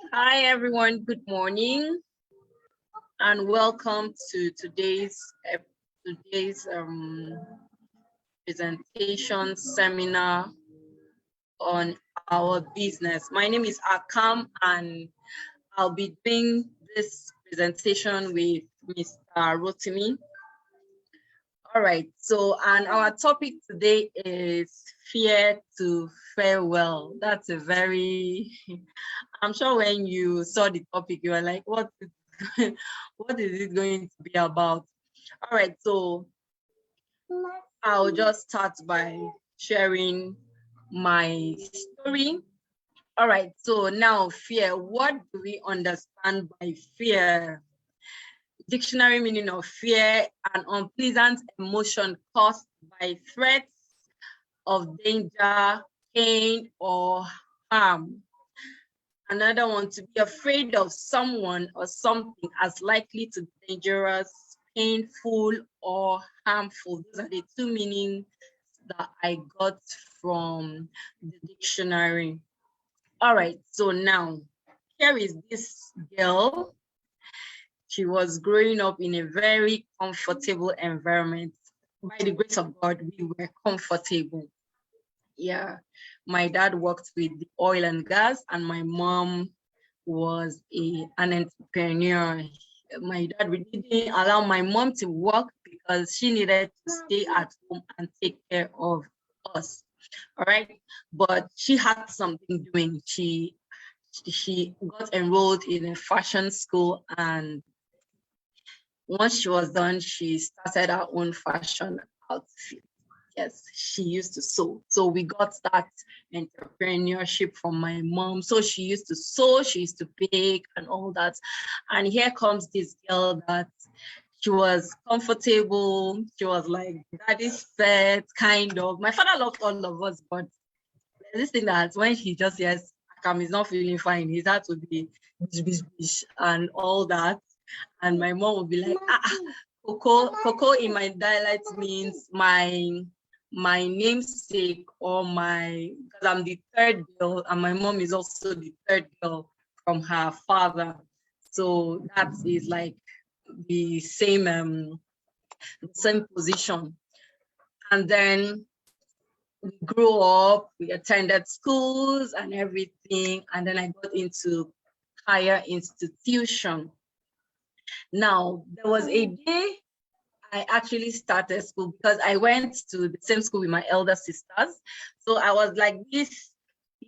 Hi everyone, good morning and welcome to today's presentation seminar on our business. My name is Akam and I'll be doing this presentation with Mr. Rotimi. All right, and our topic today is fear to farewell. That's a very, I'm sure when you saw the topic, you were like, what is it going to be about? All right, so I'll just start by sharing my story. All right, so now fear. What do we understand by fear? Dictionary meaning of fear, an unpleasant emotion caused by threats of danger, pain, or harm. Another one, to be afraid of someone or something as likely to be dangerous, painful, or harmful. Those are the two meanings that I got from the dictionary. All right, so now here is this girl. She was growing up in a very comfortable environment. By the grace of God, we were comfortable. Yeah, my dad worked with the oil and gas, and my mom was an entrepreneur. My dad really didn't allow my mom to work because she needed to stay at home and take care of us. All right, but she had something doing. She got enrolled in a fashion school, and once she was done, she started her own fashion outfit. Yes, she used to sew. So we got that entrepreneurship from my mom. So she used to sew, she used to bake and all that. And here comes this girl that she was comfortable. She was like daddy's pet, kind of. My father loved all of us, but this thing that when he just hears Akam is not feeling fine, his heart would be bish and all that. And my mom would be like, Coco in my dialect means my namesake or because I'm the third girl and my mom is also the third girl from her father. So that is like the same position. And then we grew up, we attended schools and everything. And then I got into higher institution. Now, there was a day I actually started school because I went to the same school with my elder sisters. So I was like this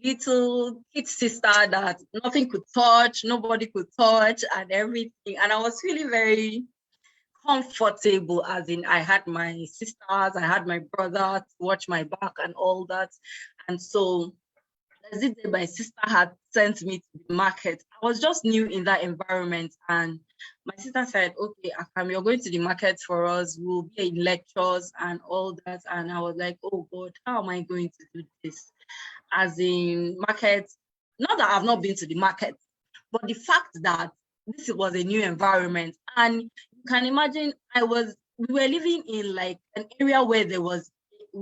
little kid sister that nothing could touch, nobody could touch and everything. And I was feeling very comfortable, as in I had my sisters, I had my brother to watch my back and all that. And so as it my sister had sent me to the market. I was just new in that environment, and my sister said, okay, Akam, you're going to the market for us, we'll be in lectures and all that. And I was like, oh God, how am I going to do this? As in market, not that I've not been to the market, but the fact that this was a new environment. And you can imagine we were living in like an area where there were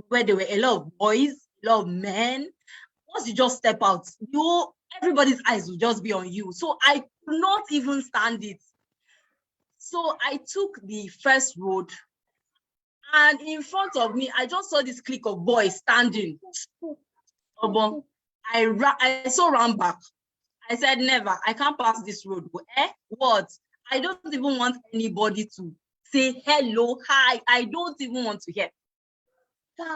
a lot of boys, a lot of men. Once you just step out, everybody's eyes will just be on you. So I could not even stand it. So I took the first road, and in front of me, I just saw this clique of boys standing. I saw ran back. I said, never, I can't pass this road. What? I don't even want anybody to say hello, hi. I don't even want to hear.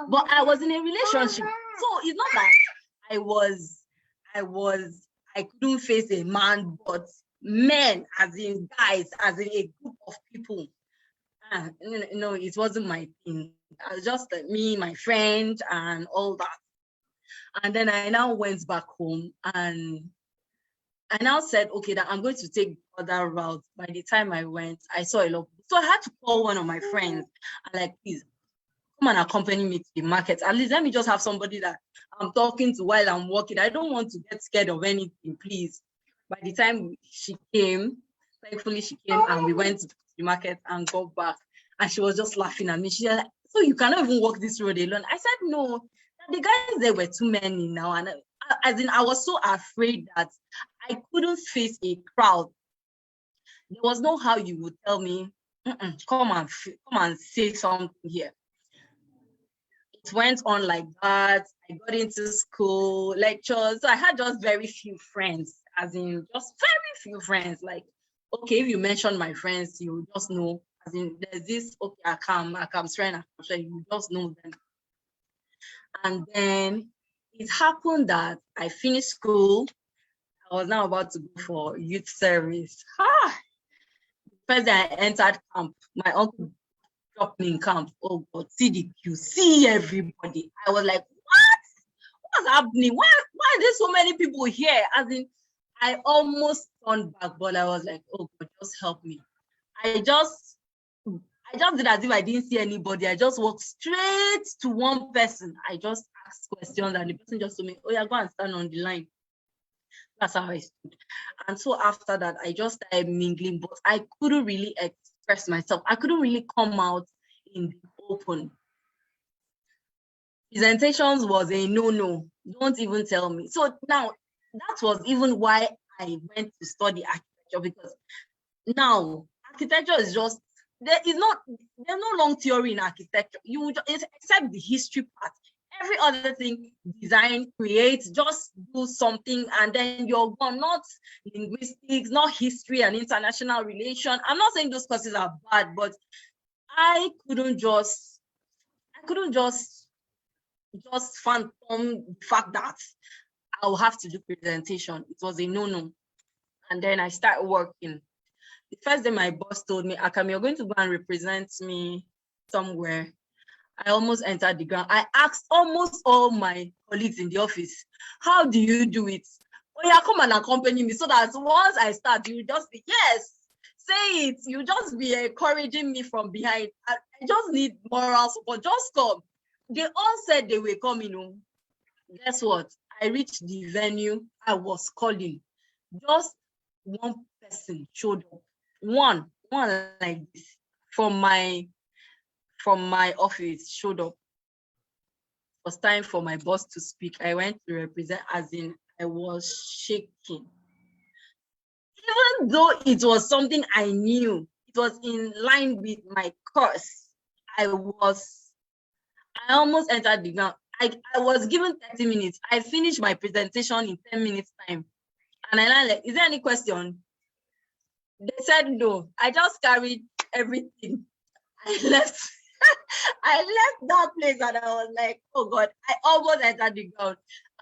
But I was in a relationship. So it's not that I couldn't face a man, but men, as in guys, as in a group of people. No, it wasn't my thing. I was just me, my friend, and all that. And then I now went back home and I now said, okay, that I'm going to take other route. By the time I went, I saw a lot. So I had to call one of my friends and like, please, come and accompany me to the market. At least let me just have somebody that I'm talking to while I'm walking. I don't want to get scared of anything, please. By the time she came, thankfully she came and we went to the market and got back. And she was just laughing at me. She said, so you cannot even walk this road alone. I said, no, the guys there were too many now. And as in, I was so afraid that I couldn't face a crowd. There was no how you would tell me, come and say something here. It went on like that. I got into school, lectures. So I had just very few friends, as in just very few friends. Like, okay, if you mention my friends, you just know. As in, there's this, okay, Akam's friend, you just know them. And then it happened that I finished school. I was now about to go for youth service. First day I entered camp, my uncle dropped me in camp. Oh God, see the queue, see everybody. I was like, what's happening? Why are there so many people here? As in, I almost turned back, but I was like, oh God, just help me. I just did as if I didn't see anybody. I just walked straight to one person. I just asked questions, and the person just told me, oh yeah, go and stand on the line. That's how I stood. And so after that, I just started mingling, but I couldn't really express myself. I couldn't really come out in the open. Presentations was a no. Don't even tell me. So now, that was even why I went to study architecture, because now architecture is just, there's no long theory in architecture. You would, except the history part. Every other thing, design, create, just do something, and then you're gone. Not linguistics, not history and international relation. I'm not saying those courses are bad, but I couldn't just phantom the fact that I'll have to do presentation. It was a no. And then I started working. The first day my boss told me, Akam, you're going to go and represent me somewhere. I almost entered the ground. I asked almost all my colleagues in the office, how do you do it? Oh yeah, come and accompany me, so that once I start, you just be, yes, say it. You just be encouraging me from behind. I just need moral support. Just come. They all said they were coming. Guess what? I reached the venue. I was calling. Just one person showed up. One like this from my office showed up. It was time for my boss to speak. I went to represent, as in I was shaking. Even though it was something I knew, it was in line with my course. I almost entered the ground. I was given 30 minutes. I finished my presentation in 10 minutes time. And I like, is there any question? They said no. I just carried everything. I left. I left that place and I was like, oh God, I almost entered the ground.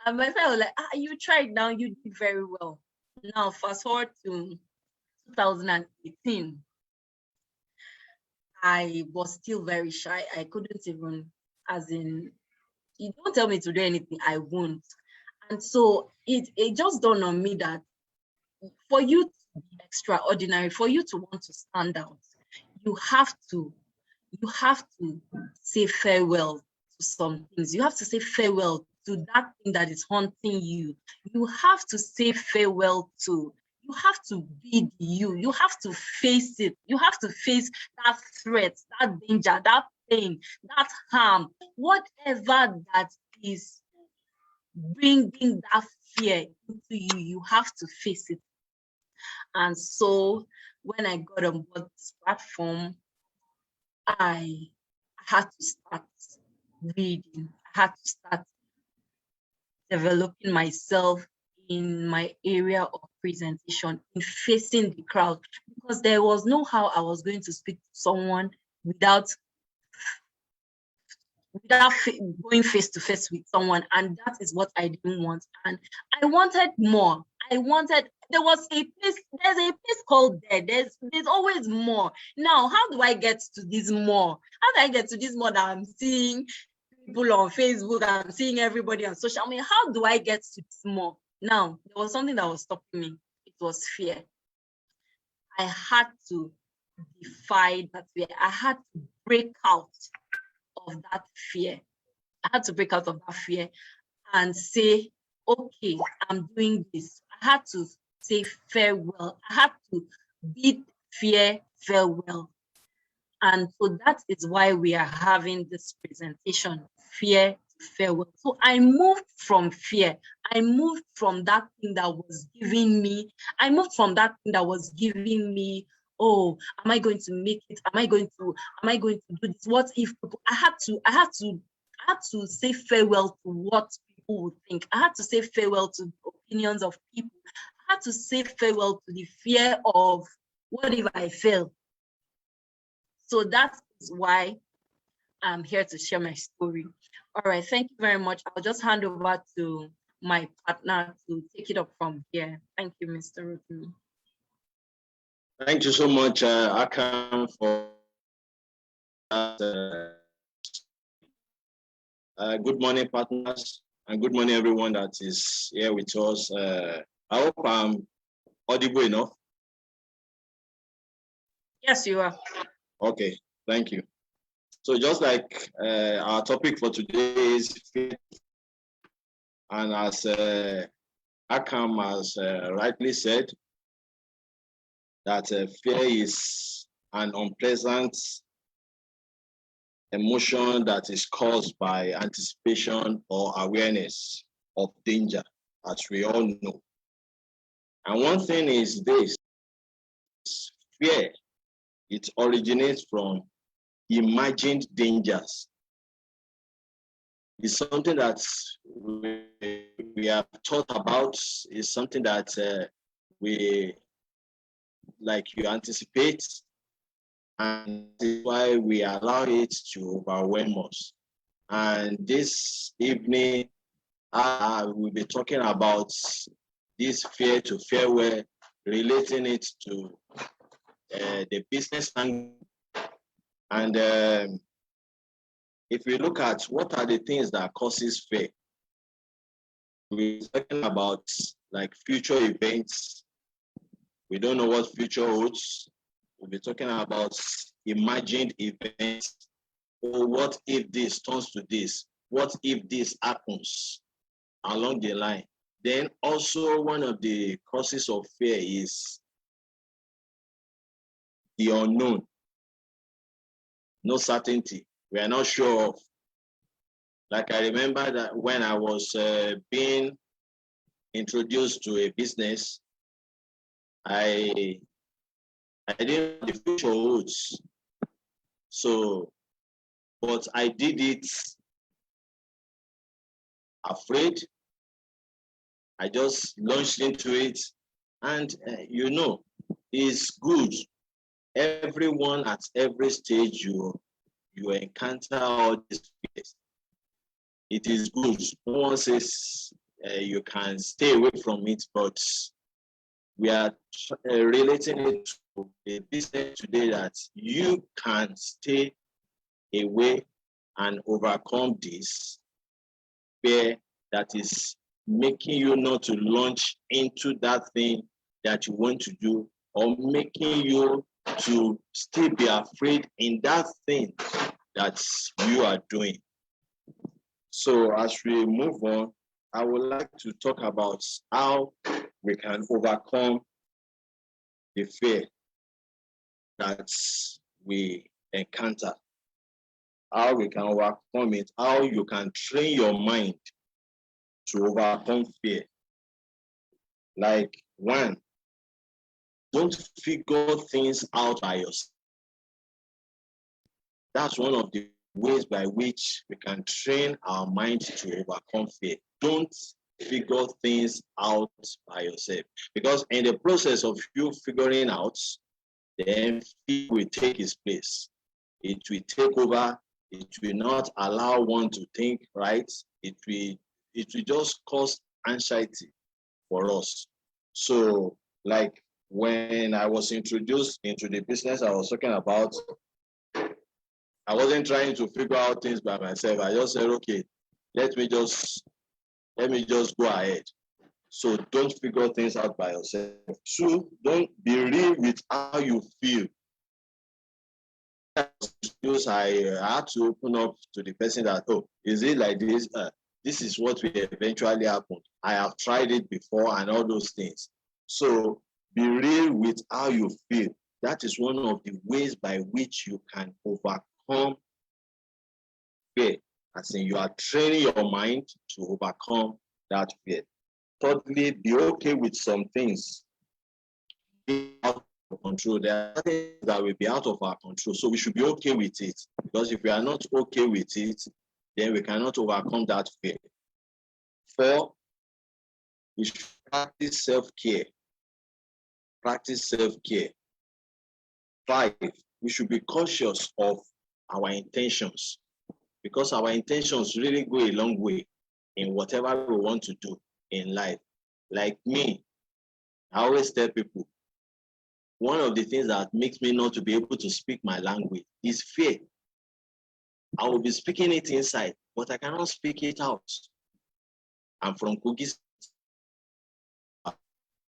And my friend was like, you tried now, you did very well. Now, fast forward to 2018. I was still very shy. I couldn't even, as in, you don't tell me to do anything, I won't. And so it just dawned on me that for you to be extraordinary, for you to want to stand out, you have to say farewell to some things. You have to say farewell to that thing that is haunting you. You have to say farewell to, you have to be you. You have to face it. You have to face that threat, that danger, that pain, that harm, whatever that is bringing that fear into you, you have to face it. And so when I got on board this platform, I had to start reading. I had to start developing myself in my area of presentation, in facing the crowd, because there was no how I was going to speak to someone without going face to face with someone, and that is what I didn't want. And I wanted more. There's a place called there. There's always more. Now, how do I get to this more? How do I get to this more that I'm seeing people on Facebook, I'm seeing everybody on social media? How do I get to this more? Now, there was something that was stopping me. It was fear. I had to defy that fear. I had to break out of that fear. I had to break out of that fear and say, okay, I'm doing this. I had to say farewell. I had to bid fear farewell. And so that is why we are having this presentation, fear fare well. So I moved from fear. I moved from that thing that was giving me, oh, am I going to make it? Am I going to do this? What if people, I had to say farewell to what people would think. I had to say farewell to the opinions of people. I had to say farewell to the fear of what if I fail? So that is why I'm here to share my story. All right, thank you very much. I'll just hand over to my partner to take it up from here. Thank you, Mr. Rotimi. Thank you so much, Akam, for that. Good morning, partners, and good morning, everyone that is here with us. I hope I'm audible enough. Yes, you are. Okay, thank you. So just like our topic for today is fear, and as Akam has rightly said, that fear is an unpleasant emotion that is caused by anticipation or awareness of danger, as we all know. And one thing is this: fear, it originates from imagined dangers. It's something that we have thought about, is something that we, like, you anticipate, and that's why we allow it to overwhelm us. And this evening, we'll be talking about this fear to farewell, relating it to the business angle. And if we look at what are the things that causes fear, we're talking about like future events. We don't know what future holds. We'll be talking about imagined events. Or what if this turns to this? What if this happens along the line? Then also one of the causes of fear is the unknown. No certainty. We are not sure of. Like, I remember that when I was being introduced to a business, I didn't know the future holds. So, but I did it afraid. I just launched into it, and it's good. Everyone at every stage you encounter all these fears. It is good. No one says you can stay away from it, but we are relating it to a business today that you can stay away and overcome this fear that is making you not to launch into that thing that you want to do, or making you to still be afraid in that thing that you are doing. So as we move on, I would like to talk about how we can overcome the fear that we encounter, how we can overcome it, how you can train your mind to overcome fear. Like, one, don't figure things out by yourself. That's one of the ways by which we can train our mind to overcome fear. Don't figure things out by yourself, because in the process of you figuring out, then fear will take its place. It will take over. It will not allow one to think right. It will just cause anxiety for us. So, like, when I was introduced into the business I was talking about, I wasn't trying to figure out things by myself. I just said, okay, let me just go ahead. So don't figure things out by yourself. Two, don't be real with how you feel. I had to open up to the person that, oh, is it like this? This is what will eventually happen. I have tried it before and all those things. So be real with how you feel. That is one of the ways by which you can overcome fear. As in, you are training your mind to overcome that fear. Thirdly, be okay with some things being out of control. There are things that will be out of our control, so we should be okay with it. Because if we are not okay with it, then we cannot overcome that fear. 4, we should practice self-care. Practice self-care. 5, we should be conscious of our intentions, because our intentions really go a long way in whatever we want to do in life. Like me, I always tell people, one of the things that makes me not to be able to speak my language is fear. I will be speaking it inside, but I cannot speak it out. I'm from Kogi,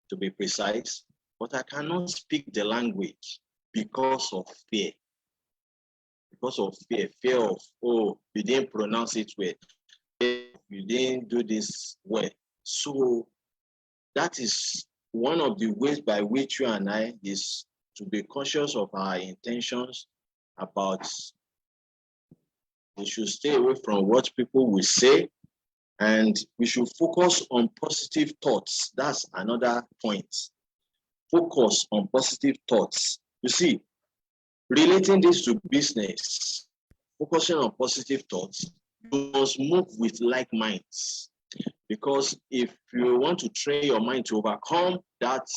to be precise, but I cannot speak the language because of fear. Because of fear of, oh, you didn't pronounce it well, you didn't do this well. So that is one of the ways by which you and I is to be conscious of our intentions about, we should stay away from what people will say, and we should focus on positive thoughts. That's another point. Focus on positive thoughts. You see, relating this to business, focusing on positive thoughts, you must move with like minds. Because if you want to train your mind to overcome that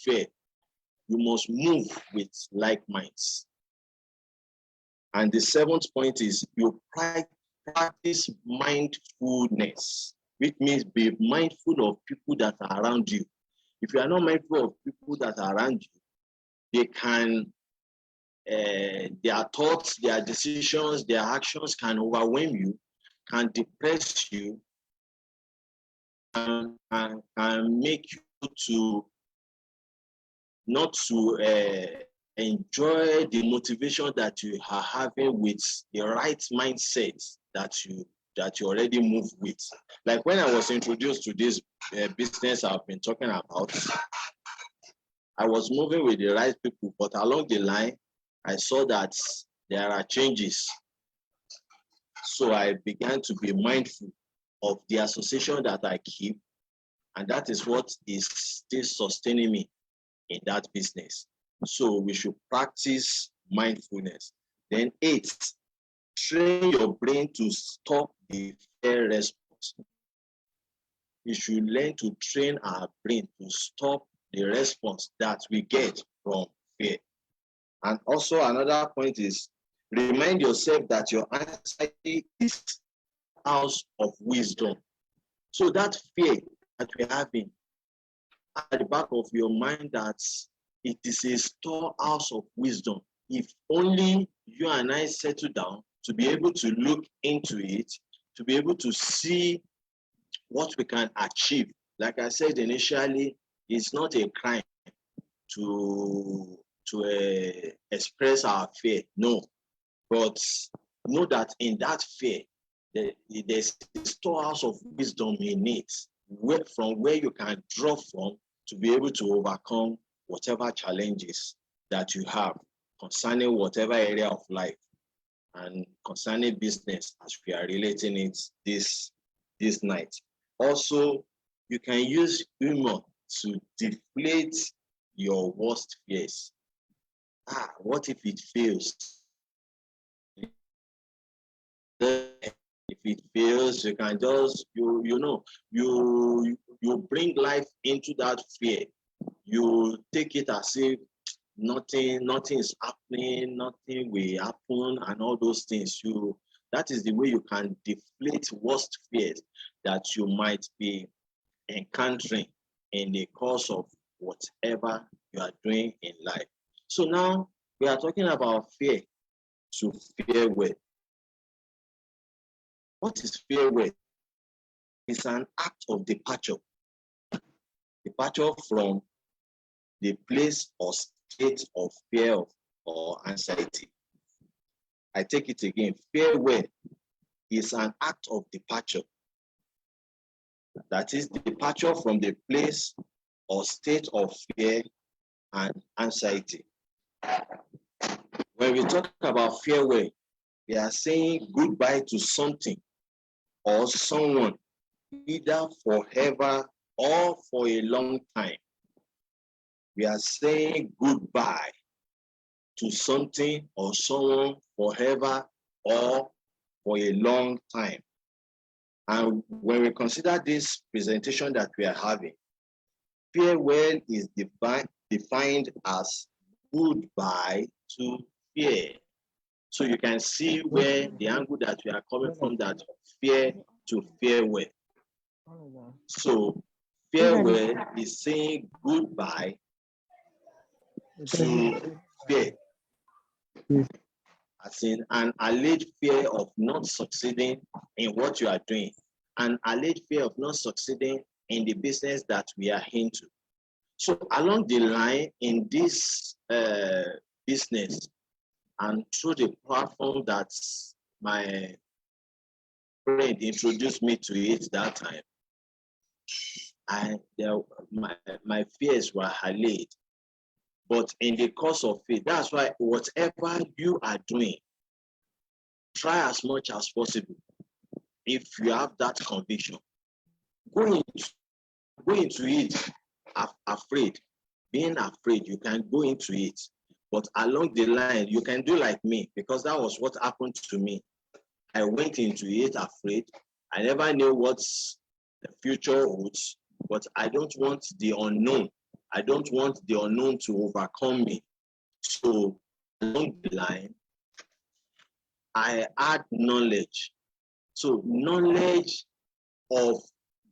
fear, you must move with like minds. And the 7th point is you practice mindfulness, which means be mindful of people that are around you. If you are not mindful of people that are around you, they can, their thoughts, their decisions, their actions can overwhelm you, can depress you, and make you to not to enjoy the motivation that you are having with the right mindset that you already move with. Like when I was introduced to this business I've been talking about, I was moving with the right people, but along the line, I saw that there are changes. So I began to be mindful of the association that I keep, and that is what is still sustaining me in that business. So we should practice mindfulness. Then 8, train your brain to stop the fear response. We should learn to train our brain to stop the response that we get from fear. And also another point is, remind yourself that your anxiety is house of wisdom. So that fear that we're having at the back of your mind, that it is a storehouse of wisdom. If only you and I settle down to be able to look into it, to be able to see what we can achieve. Like I said initially, it's not a crime to express our fear, no. But know that in that fear, there's a storehouse of wisdom in it, from where you can draw from to be able to overcome whatever challenges that you have concerning whatever area of life, and concerning business as we are relating it this night. Also, you can use humor to deflate your worst fears. What if it fails? If it fails, you can just, you bring life into that fear. You take it as if nothing is happening, nothing will happen, and all those things. That is the way you can deflate worst fears that you might be encountering in the course of whatever you are doing in life. So now we are talking about fear to fear well. What is fear well? It's an act of departure from the place or state of fear or anxiety. I take it again. Fear well is an act of departure. That is departure from the place or state of fear and anxiety. When we talk about fear well, We are saying goodbye to something or someone, either forever or for a long time. We are saying goodbye to something or someone forever or for a long time. And when we consider this presentation that we are having, farewell is defined as goodbye to fear. So you can see where the angle that we are coming from, that fear to farewell. So farewell is saying goodbye to fear, as in an alleged fear of not succeeding in what you are doing, an alleged fear of not succeeding in the business that we are into. So along the line in this business, and through the platform that my friend introduced me to it that time, my fears were allayed. But in the course of it, that's why whatever you are doing, try as much as possible. If you have that conviction, go into it afraid. Being afraid, you can go into it. But along the line, you can do like me, because that was what happened to me. I went into it afraid. I never knew what the future holds, but I don't want the unknown. I don't want the unknown to overcome me. So along the line, I add knowledge. So knowledge of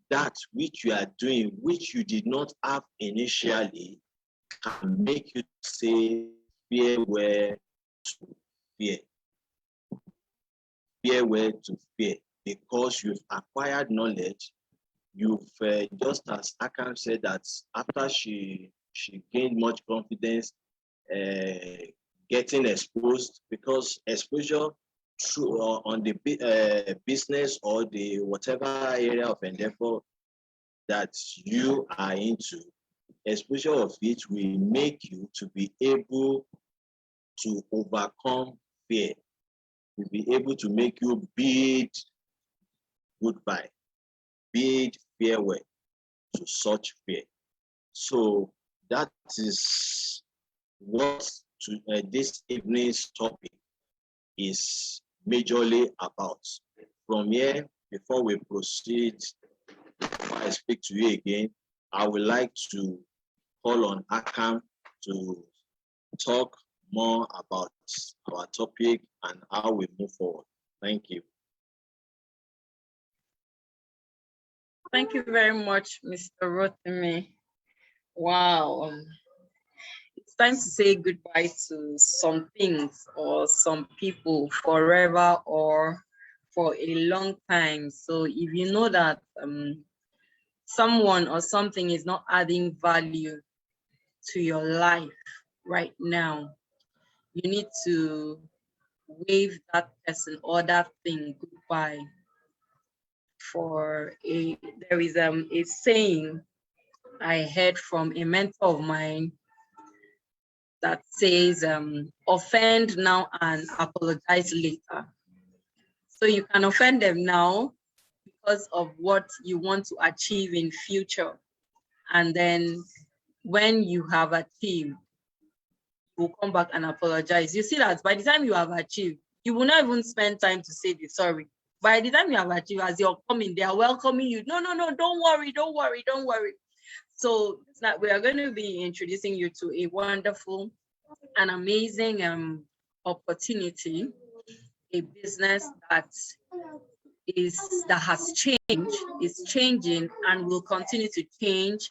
that which you are doing, which you did not have initially, can make you say farewell to fear. Farewell to fear, because you've acquired knowledge. You've just as Akam said, that after she gained much confidence, getting exposed, because exposure through on the business or the whatever area of endeavor that you are into, exposure of it will make you to be able to overcome fear. Will be able to make you bid goodbye, bid farewell to such fear. So that is what this evening's topic is majorly about. From here, before we proceed, before I speak to you again, I would like to call on Akam to talk more about our topic and how we move forward. Thank you. Thank you very much, Mr. Rotimi. Wow. It's time to say goodbye to some things or some people forever or for a long time. So if you know that someone or something is not adding value to your life right now, you need to wave that person or that thing goodbye. There is a saying I heard from a mentor of mine that says, offend now and apologize later. So you can offend them now because of what you want to achieve in future. And then when you have achieved, you will come back and apologize. You see that by the time you have achieved, you will not even spend time to say the sorry. By the time you have achieved, as you're coming, they are welcoming you. No, don't worry. So we are going to be introducing you to a wonderful and amazing opportunity, a business that has changed, is changing, and will continue to change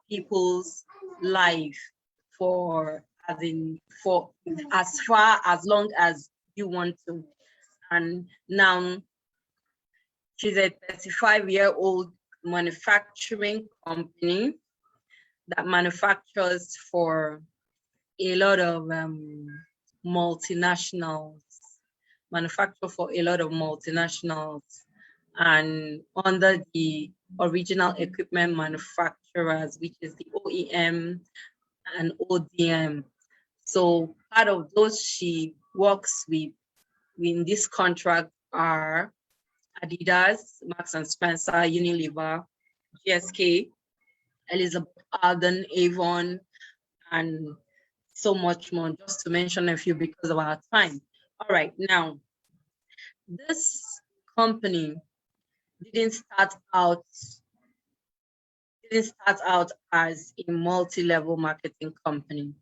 people's life for as far as long as you want to. And now she's a 35-year-old manufacturing company that manufactures for a lot of multinationals, and under the original equipment manufacturers, which is the OEM and ODM. So part of those she works with in this contract are Adidas, Marks and Spencer, Unilever, GSK, Elizabeth Arden, Avon, and so much more, just to mention a few because of our time. All right, now, this company didn't start out as a multi-level marketing company.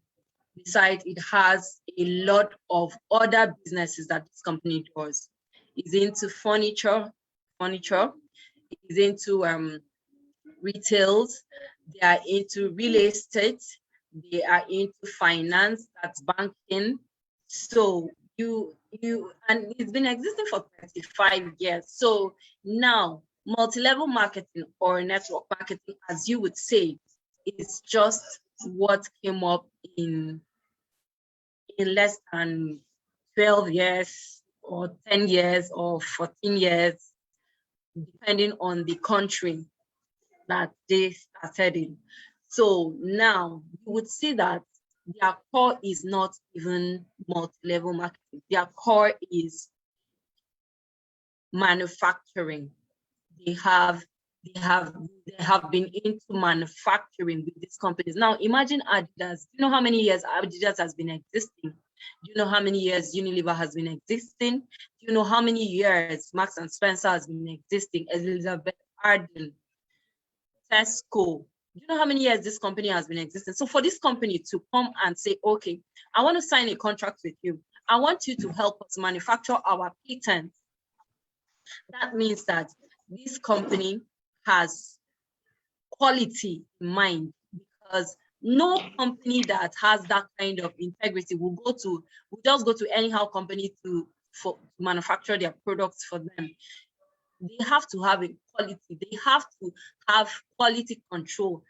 Besides, it has a lot of other businesses that this company does. It's into furniture, it's into retails, they are into real estate, they are into finance, that's banking. So and it's been existing for 35 years. So now multi-level marketing or network marketing, as you would say, is just what came up in less than 12 years or 10 years or 14 years, depending on the country that they started in. So now you would see that their core is not even multi-level marketing. Their core is manufacturing. They have been into manufacturing with these companies. Now imagine Adidas. Do you know how many years Adidas has been existing? Do you know how many years Unilever has been existing? Do you know how many years Marks and Spencer has been existing? Elizabeth Arden, Tesco. Do you know how many years this company has been existing? So for this company to come and say, okay, I want to sign a contract with you. I want you to help us manufacture our patents. That means that this company has quality in mind, because no company that has that kind of integrity will just go to anyhow company to manufacture their products for them. They have to have a quality. They have to have quality control.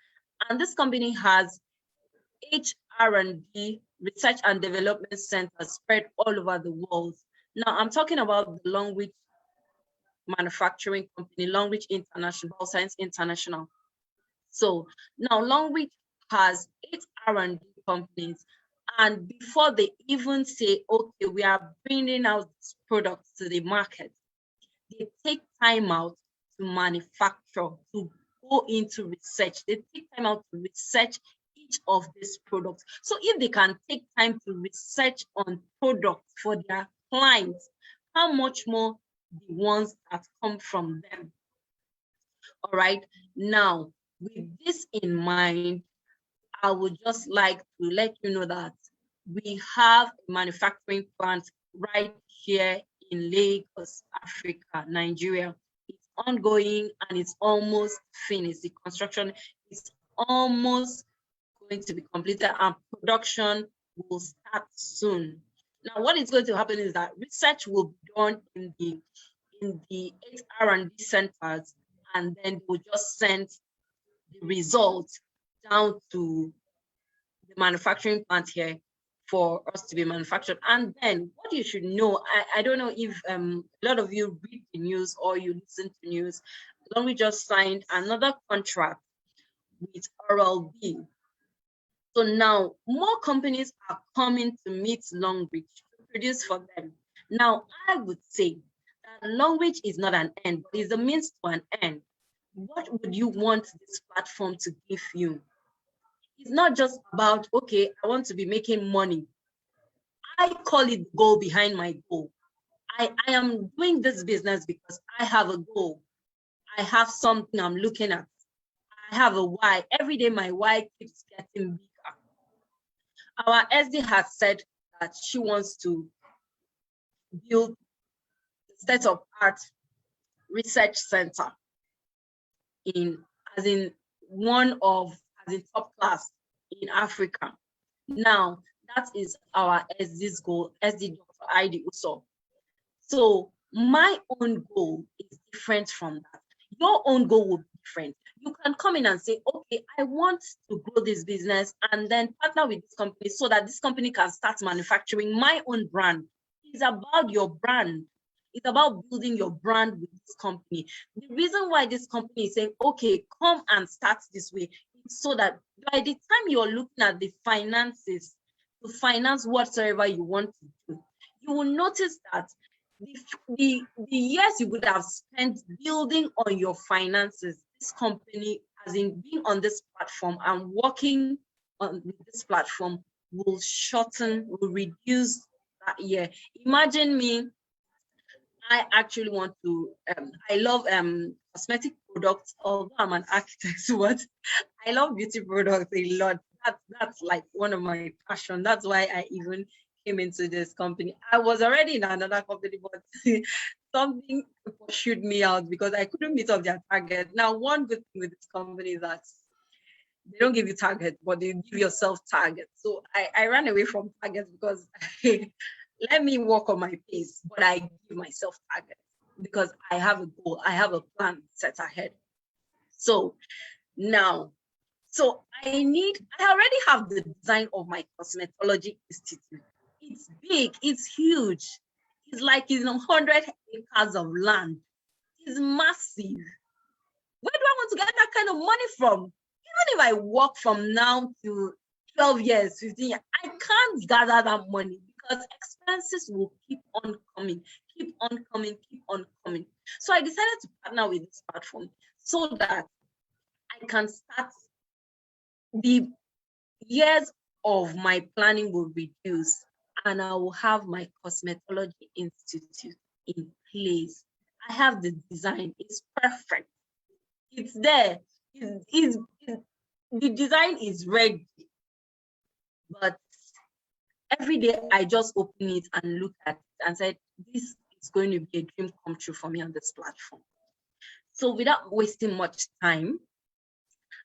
And this company has R&D, research and development centers spread all over the world. Now, I'm talking about the Long Reach manufacturing company, Long Reach International, Science International. So now Long Reach has 8 R&D companies. And before they even say, okay, we are bringing out this product to the market, they take time out to manufacture, to go into research. They take time out to research each of these products. So if they can take time to research on products for their clients, how much more the ones that come from them? All right. Now, with this in mind, I would just like to let you know that we have a manufacturing plant right here in Lagos, Africa, Nigeria. It's ongoing and it's almost finished. The construction is almost going to be completed and production will start soon. Now, what is going to happen is that research will be done in the 8 R&D centers, and then we'll just send the results down to the manufacturing plant here for us to be manufactured. And then what you should know, I don't know if a lot of you read the news or you listen to news, Long Reach just signed another contract with Oral-B. So now more companies are coming to meet Long Reach to produce for them. Now, I would say that Long Reach is not an end, but is a means to an end. What would you want this platform to give you? It's not just about, okay, I want to be making money. I call it the goal behind my goal. I am doing this business because I have a goal. I have something I'm looking at. I have a why. Every day my why keeps getting bigger. Our SD has said that she wants to build a state-of-art research center in top class in Africa. Now, that is our SD's goal, SD Dr. ID Uso. So my own goal is different from that. Your own goal will be different. You can come in and say, okay, I want to grow this business and then partner with this company so that this company can start manufacturing my own brand. It's about your brand. It's about building your brand with this company. The reason why this company is saying, okay, come and start this way, is so that by the time you're looking at the finances to finance whatsoever you want to do, you will notice that the years you would have spent building on your finances, this company, as in being on this platform and working on this platform, will shorten, will reduce that year. Imagine me, I actually want to, I love cosmetic products, although I'm an architect, but I love beauty products a lot. That's like one of my passion. That's why I even came into this company. I was already in another company, but something pursued me out because I couldn't meet up their target. Now, one good thing with this company is that they don't give you target, but they give yourself target. So I ran away from targets because let me walk on my pace, but I give myself target because I have a goal, I have a plan set ahead. So now, so I already have the design of my cosmetology institute. It's big, it's huge. It's like it's 100 acres of land. It's massive. Where do I want to get that kind of money from? Even if I work from now to 12 years, 15 years, I can't gather that money because expenses will keep on coming, keep on coming, keep on coming. So I decided to partner with this platform so that I can start. The years of my planning will reduce and I will have my cosmetology institute in place. I have the design, it's perfect. It's there. The design is ready. But every day I just open it and look at it and said, this is going to be a dream come true for me on this platform. So without wasting much time,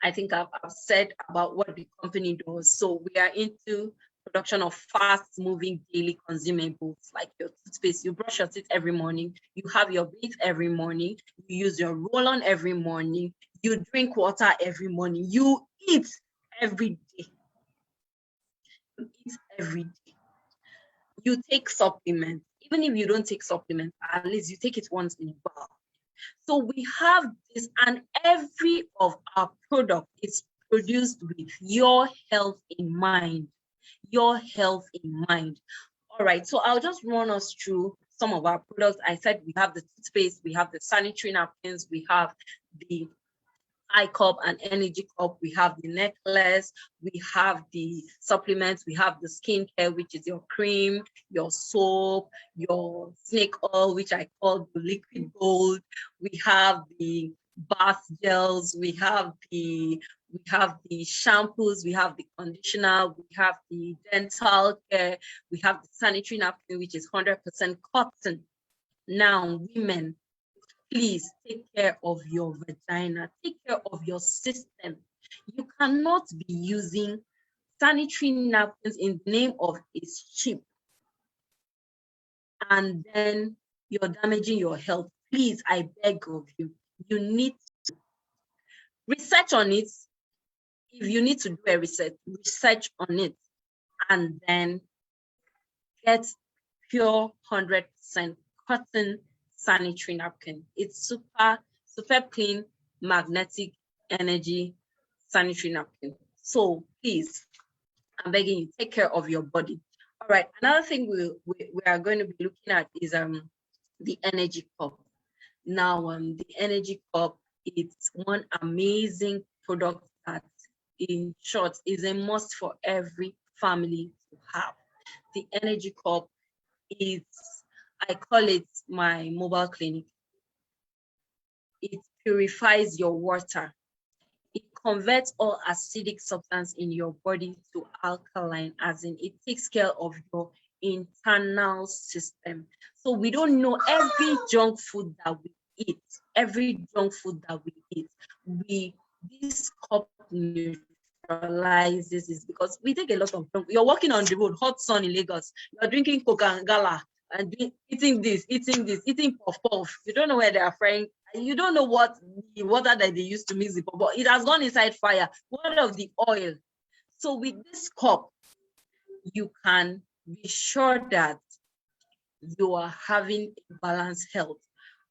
I think I've said about what the company does. So we are into production of fast-moving daily consumables like your toothpaste. You brush your teeth every morning. You have your bath every morning. You use your roll-on every morning. You drink water every morning. You eat every day. You eat every day. You take supplements. Even if you don't take supplements, at least you take it once in a while. So we have this, and every of our product is produced with your health in mind. Your health in mind. All right, so I'll just run us through some of our products. I said we have the toothpaste, we have the sanitary napkins, we have the eye cup and energy cup, we have the necklace, we have the supplements, we have the skincare, which is your cream, your soap, your snake oil, which I call the liquid gold. We have the bath gels, we have the shampoos, we have the conditioner, we have the dental care, we have the sanitary napkin, which is 100% cotton. Now, women, please take care of your vagina, take care of your system. You cannot be using sanitary napkins in the name of it's cheap and then you're damaging your health. Please, I beg of you, you need to research on it. If you need to do a research on it and then get pure 100% cotton sanitary napkin. It's super clean magnetic energy sanitary napkin. So please, I'm begging you, take care of your body. All right, another thing we are going to be looking at is the energy cup. Now, the energy cup, it's one amazing product that, in short, is a must for every family to have. The energy cup is, I call it my mobile clinic. It purifies your water. It converts all acidic substance in your body to alkaline, as in it takes care of your internal system. So we don't know every junk food that we eat, this cup neutralizes is because we take a lot of junk. You're walking on the road, hot sun in Lagos, you're drinking Coca and Gala and eating this, eating puff puff. You don't know where they are frying. You don't know what the water that they used to mix it, but it has gone inside fire. What of the oil? So with this cup, you can be sure that you are having a balanced health.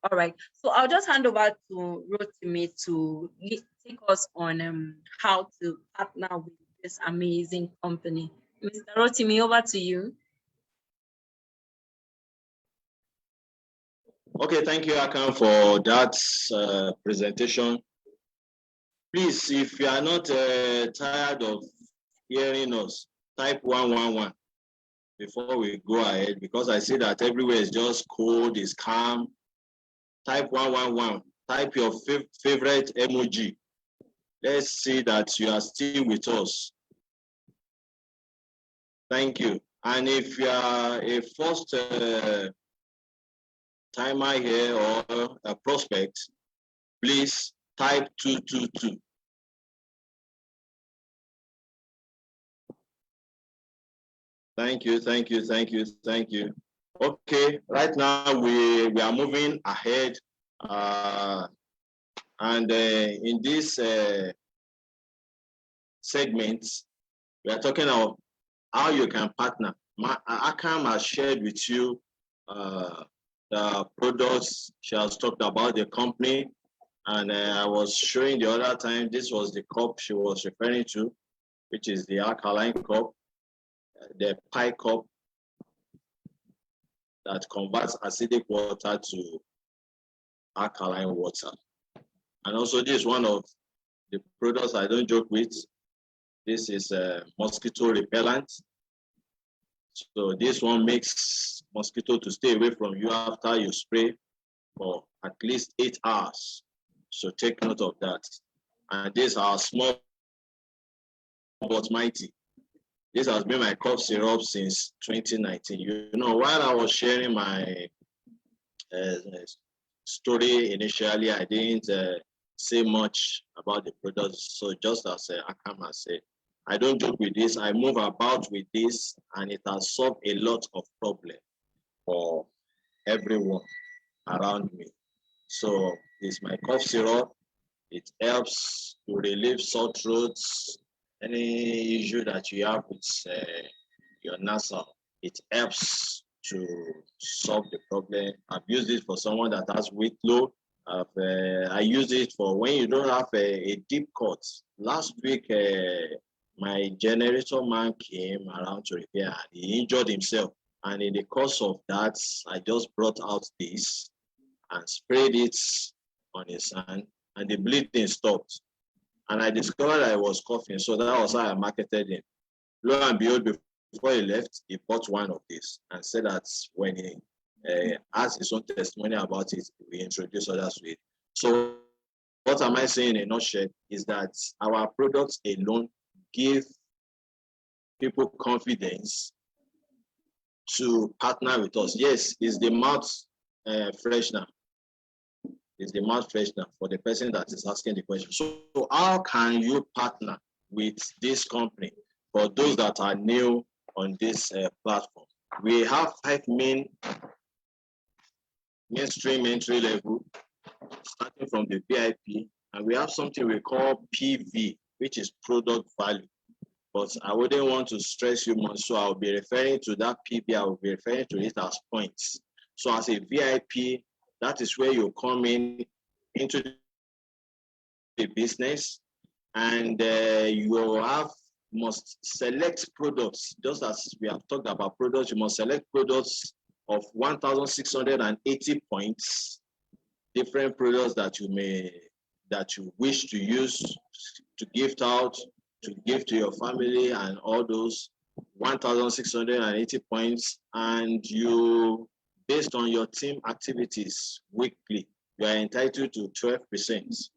All right. So I'll just hand over to Rotimi to take us on how to partner with this amazing company. Mr. Rotimi, over to you. Okay, thank you, Akan, for that presentation. Please, if you are not tired of hearing us, type 111 before we go ahead, because I see that everywhere is just cold, is calm. Type 111. Type your favorite emoji. Let's see that you are still with us. Thank you. And if you are a first timer here or a prospect, please type 222. Thank you, thank you, thank you, thank you. Okay, right now we are moving ahead. And in this segment, we are talking about how you can partner. Akam has shared with you the products. She has talked about the company. And I was showing the other time, this was the cup she was referring to, which is the alkaline cup, the pie cup that converts acidic water to alkaline water. And also this is one of the products I don't joke with. This is a mosquito repellent. So this one makes mosquito to stay away from you after you spray for at least 8 hours. So take note of that. And these are small but mighty. This has been my cough syrup since 2019. You know, while I was sharing my story initially, I didn't say much about the product. So just as Akama said, I don't joke with this. I move about with this, and it has solved a lot of problems for everyone around me. So it's my cough syrup. It helps to relieve sore throats, any issue that you have with your nasal. It helps to solve the problem. I've used it for someone that has weight load. I use it for when you don't have a deep cut. Last week, my generator man came around to repair and he injured himself. And in the course of that, I just brought out this and sprayed it on his hand, and the bleeding stopped. And I discovered I was coughing, so that was how I marketed him. Lo and behold, before he left, he bought one of these and said that when he has his own testimony about it, we introduce others to it. So what am I saying in a nutshell is that our products alone give people confidence to partner with us. Yes, it's the mouth freshener. It's the mouth freshener for the person that is asking the question. So how can you partner with this company for those that are new on this platform? We have 5 mainstream entry level, starting from the VIP, and we have something we call PV, which is product value. But I wouldn't want to stress you much, so I'll be referring to that PV, I will be referring to it as points. So as a VIP, that is where you come in into the business, and you must select products. Just as we have talked about products, you must select products of 1,680 points, different products that you wish to use, to gift out, to give to your family, and all those 1,680 points. And you, based on your team activities weekly, you are entitled to 12%,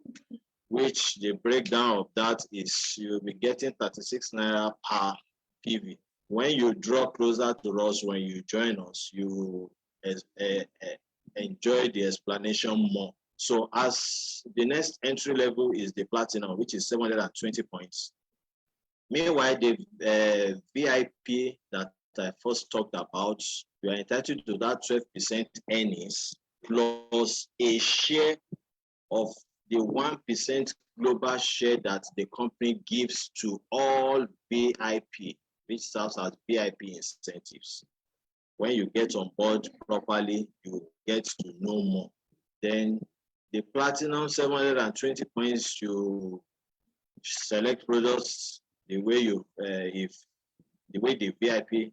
which the breakdown of that is you'll be getting 36 naira per PV. When you draw closer to us, when you join us, you enjoy the explanation more. So as the next entry level is the platinum, which is 720 points. Meanwhile, the VIP that I first talked about, you are entitled to that 12% earnings plus a share of the 1% global share that the company gives to all VIP, which serves as VIP incentives. When you get on board properly, you get to know more. Then the platinum 720 points, you select products the way the way the VIP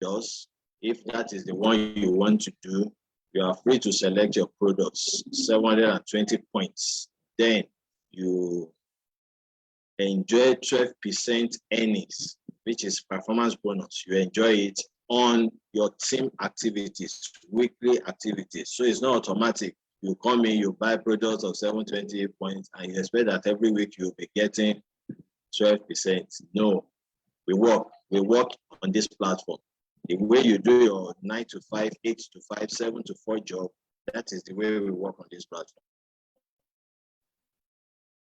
does. If that is the one you want to do, You are free to select your products, 720 points. Then you enjoy 12% earnings, which is performance bonus. You enjoy it on your team activities, weekly activities. So it's not automatic. You come in, you buy products of 720 points, and you expect that every week you'll be getting 12%. No, we work on this platform. The way you do your 9 to 5, 8 to 5, 7 to 4 job, that is the way we work on this platform.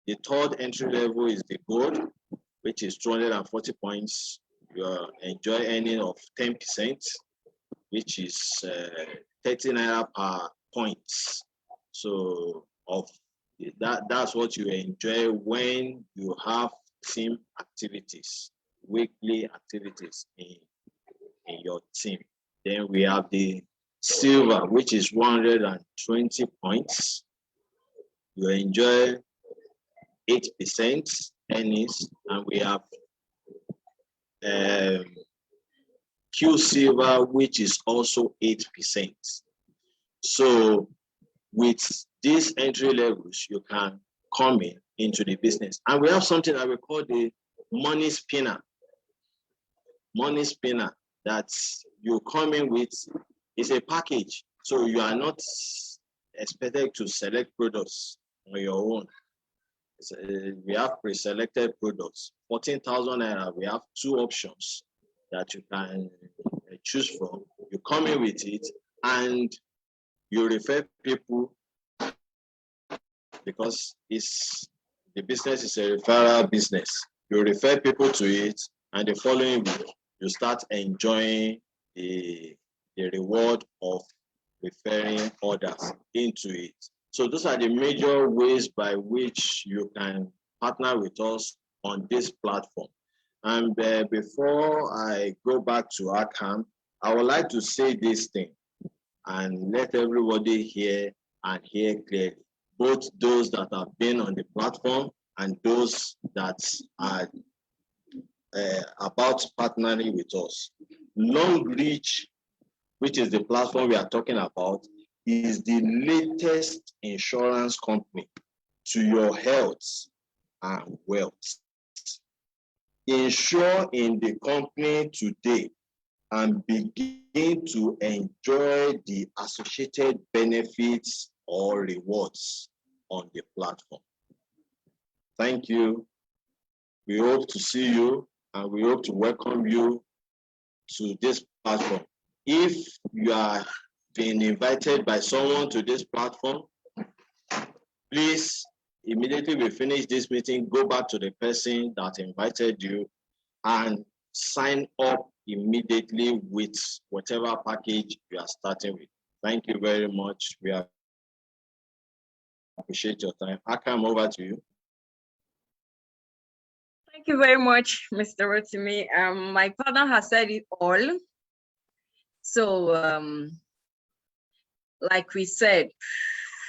The third entry level is the gold, which is 240 points. You enjoy earning of 10%, which is 30 naira per points. So that's what you enjoy when you have team activities, weekly activities in your team. Then we have the silver, which is 120 points. You enjoy 8% earnings, and we have Q silver, which is also 8%. So with these entry levels, you can come into the business. And we have something that we call the money spinner. Money spinner that you come in with is a package. So you are not expected to select products on your own. We have pre-selected products, 14,000 naira. We have 2 options that you can choose from. You come in with it and you refer people, because the business is a referral business. You refer people to it, and the following week you start enjoying the reward of referring others into it. So those are the major ways by which you can partner with us on this platform. And before I go back to Arkham, I would like to say this thing and let everybody hear and hear clearly, both those that have been on the platform and those that are about partnering with us. Long Reach, which is the platform we are talking about, is the latest insurance company to your health and wealth. Insure in the company today and begin to enjoy the associated benefits or rewards on the platform. Thank you. We hope to see you, and we hope to welcome you to this platform. If you are being invited by someone to this platform, please, immediately we finish this meeting, go back to the person that invited you and sign up immediately with whatever package you are starting with. Thank you very much. We appreciate your time. Akam, over to you. Thank you very much, Mr. Rotimi. My partner has said it all. So, like we said,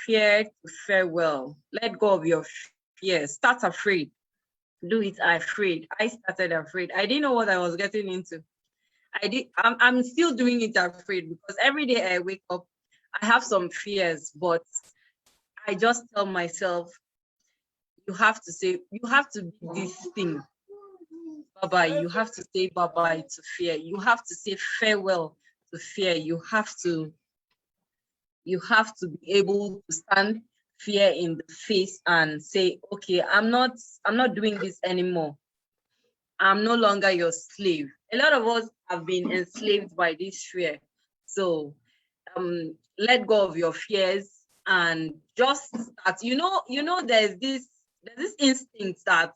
fear to farewell. Let go of your fear. Start afraid. Do it afraid. I started afraid. I didn't know what I was getting into. I'm still doing it afraid, because every day I wake up, I have some fears, but I just tell myself, you have to be this thing. Bye-bye. You have to say bye-bye to fear. You have to say farewell to fear. You have to be able to stand fear in the face and say, okay, I'm not doing this anymore. I'm no longer your slave. A lot of us have been enslaved by this fear. So let go of your fears and just start. You know, there's this instinct that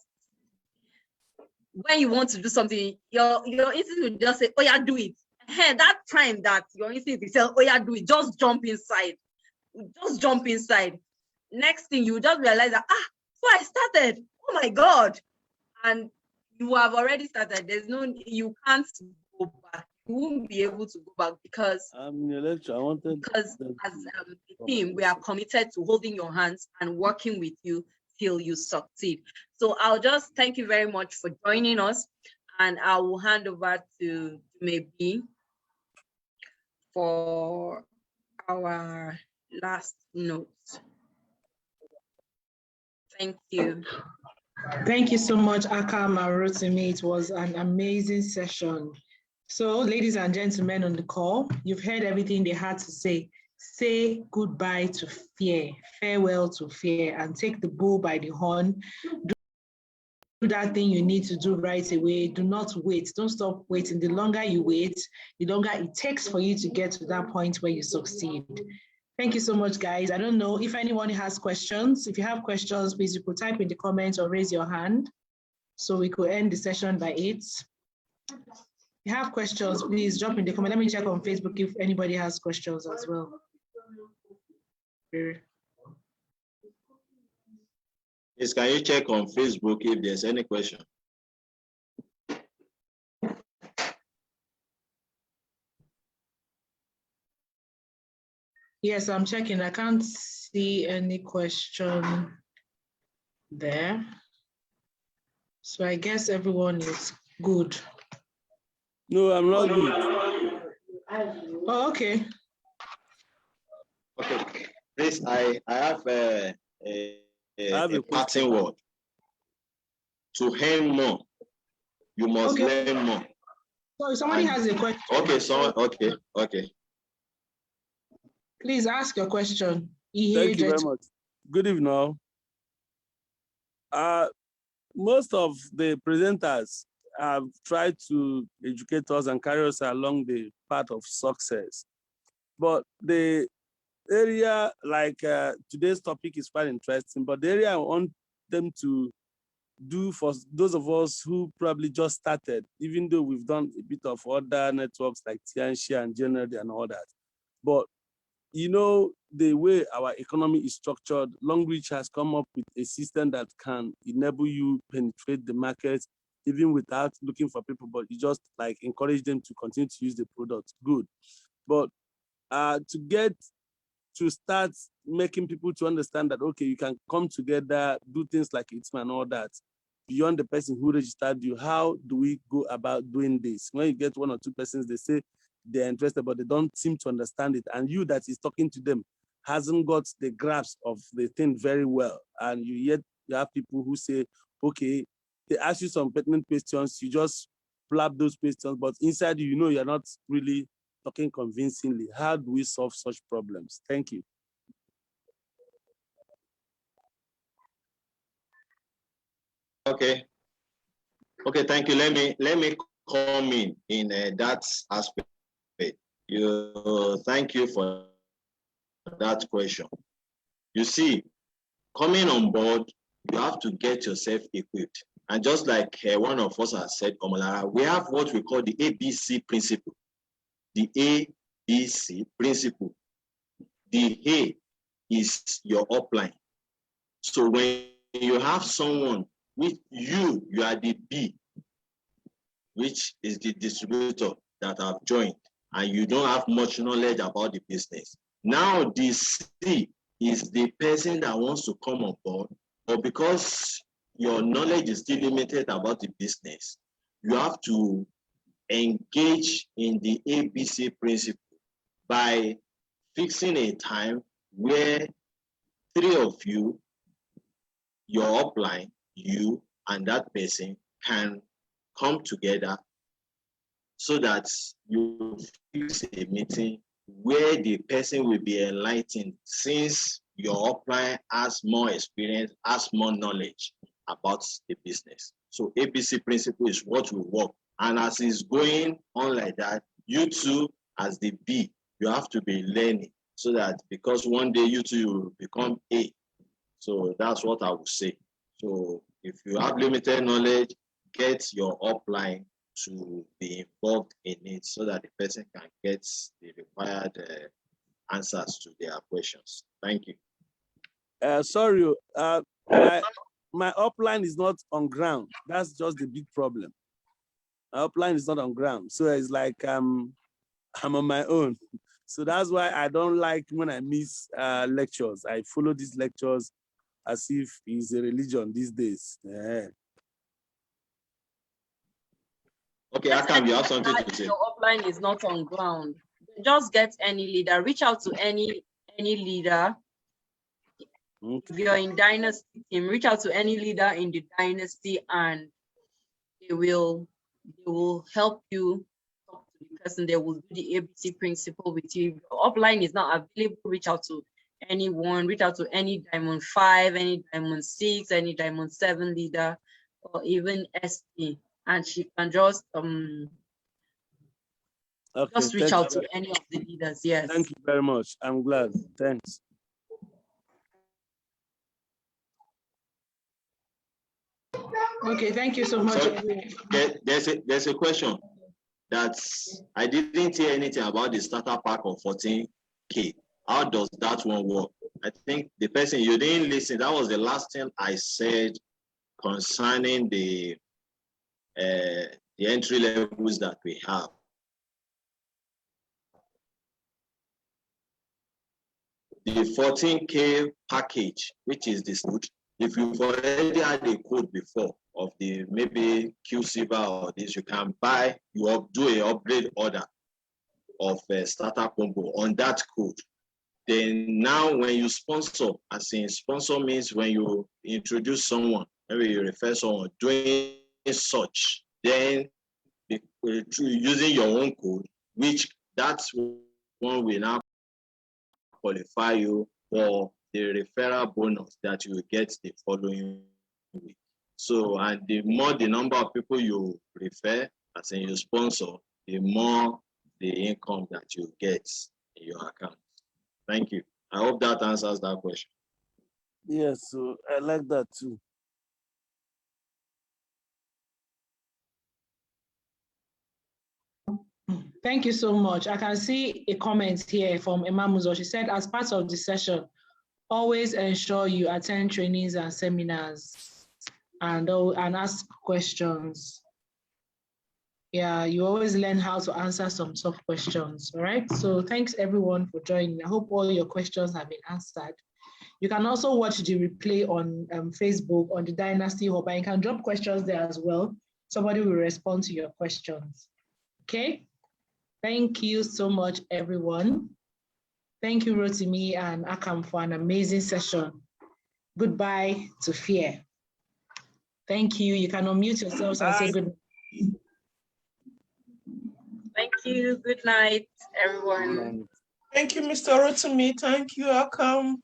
when you want to do something, your instinct will just say, oh yeah, do it. Hey, that time that your instinct will say, oh yeah, do it, just jump inside. Just jump inside. Next thing, you just realize that, so I started. Oh my God. And you have already started. You can't go back. You won't be able to go back, because as a team, we are committed to holding your hands and working with you till you succeed. So I'll just thank you very much for joining us, and I will hand over to maybe for our last note. Thank you. Thank you so much, Akam and Rotimi. It was an amazing session. So, ladies and gentlemen on the call, you've heard everything they had to say. Say goodbye to fear, farewell to fear, and take the bull by the horn. Do that thing you need to do right away. Do not wait. Don't stop waiting. The longer you wait, the longer it takes for you to get to that point where you succeed. Thank you so much, guys. I don't know if anyone has questions. If you have questions, please you could type in the comments or raise your hand so we could end the session by 8. If you have questions, please drop in the comment. Let me check on Facebook if anybody has questions as well. Yes, can you check on Facebook if there's any question? Yes, I'm checking. I can't see any question there. So I guess everyone is good. No, I'm not good. Oh, okay. Okay, please, I have a parting word. To earn more, you must learn more. So somebody has a question. Okay, okay. Please ask your question. Thank you very much. Good evening. Most of the presenters have tried to educate us and carry us along the path of success. But the area, like today's topic is quite interesting, but the area I want them to do for those of us who probably just started, even though we've done a bit of other networks like Tianxia and General and all that. But you know, the way our economy is structured, Long Reach has come up with a system that can enable you penetrate the market even without looking for people, but you just like encourage them to continue to use the product. Good. But to start making people to understand that, okay, you can come together, do things like ITMA and all that, beyond the person who registered you, how do we go about doing this? When you get one or two persons, they say they're interested, but they don't seem to understand it. And you that is talking to them hasn't got the grasp of the thing very well. And you have people who say, okay, they ask you some pertinent questions, you just flap those questions, but inside you know you're not really talking convincingly. How do we solve such problems? Thank you. Okay, thank you. Let me come in that aspect. Thank you for that question. You see, coming on board, you have to get yourself equipped. And just like one of us has said, Omolara, we have what we call the ABC principle. The ABC principle. The A is your upline. So when you have someone with you are the B, which is the distributor that have joined, and you don't have much knowledge about the business. Now the C is the person that wants to come on board, but because your knowledge is still limited about the business, you have to engage in the ABC principle by fixing a time where 3 of you, your upline, you and that person can come together so that you fix a meeting where the person will be enlightened, since your upline has more experience, has more knowledge about the business. So ABC principle is what will work. And as it's going on like that, you too, as the B, you have to be learning, so that because one day you too will become A. So that's what I would say. So if you have limited knowledge, get your upline to be involved in it so that the person can get the required answers to their questions. Thank you. Sorry, my upline is not on ground. That's just the big problem. My upline is not on ground. So it's like I'm on my own. So that's why I don't like when I miss lectures. I follow these lectures as if it's a religion these days. Yeah. Okay, Akam, you have something to say. Your upline is not on ground. just get any leader, reach out to any leader. If you're in dynasty team, reach out to any leader in the dynasty, and they will help you talk to the person. They will do the ABC principle with you. If your upline is not available, reach out to anyone, reach out to any Diamond 5, any Diamond 6, any Diamond 7 leader, or even SP, and she can just reach out to any of the leaders. Yes. Thank you very much. I'm glad. Thanks. Okay, thank you so much. So, there's a question that I didn't hear anything about the starter pack of 14K. How does that one work? I think the person, you didn't listen. That was the last thing I said concerning the entry levels that we have. The 14K package, which is this code, if you've already had a code before of the maybe Q Silver or this, you can buy, you do an upgrade order of a starter combo on that code. Then now when you sponsor, as in sponsor means when you introduce someone, maybe you refer someone doing such, then using your own code, which that's one will now qualify you for the referral bonus that you will get the following week. So, and the more the number of people you refer, as in you sponsor, the more the income that you get in your account. Thank you. I hope that answers that question. Yes, so I like that too. Thank you so much. I can see a comment here from Emamuzo. She said, as part of the session, always ensure you attend trainings and seminars and ask questions. Yeah, you always learn how to answer some tough questions, all right? So thanks everyone for joining. I hope all your questions have been answered. You can also watch the replay on Facebook on the Dynasty Hub, and you can drop questions there as well. Somebody will respond to your questions, okay? Thank you so much, everyone. Thank you, Rotimi and Akam, for an amazing session. Goodbye to fear. Thank you. You can unmute yourselves and say good night. Thank you. Good night, everyone. Thank you, Mr. Rotimi. Thank you, Akam.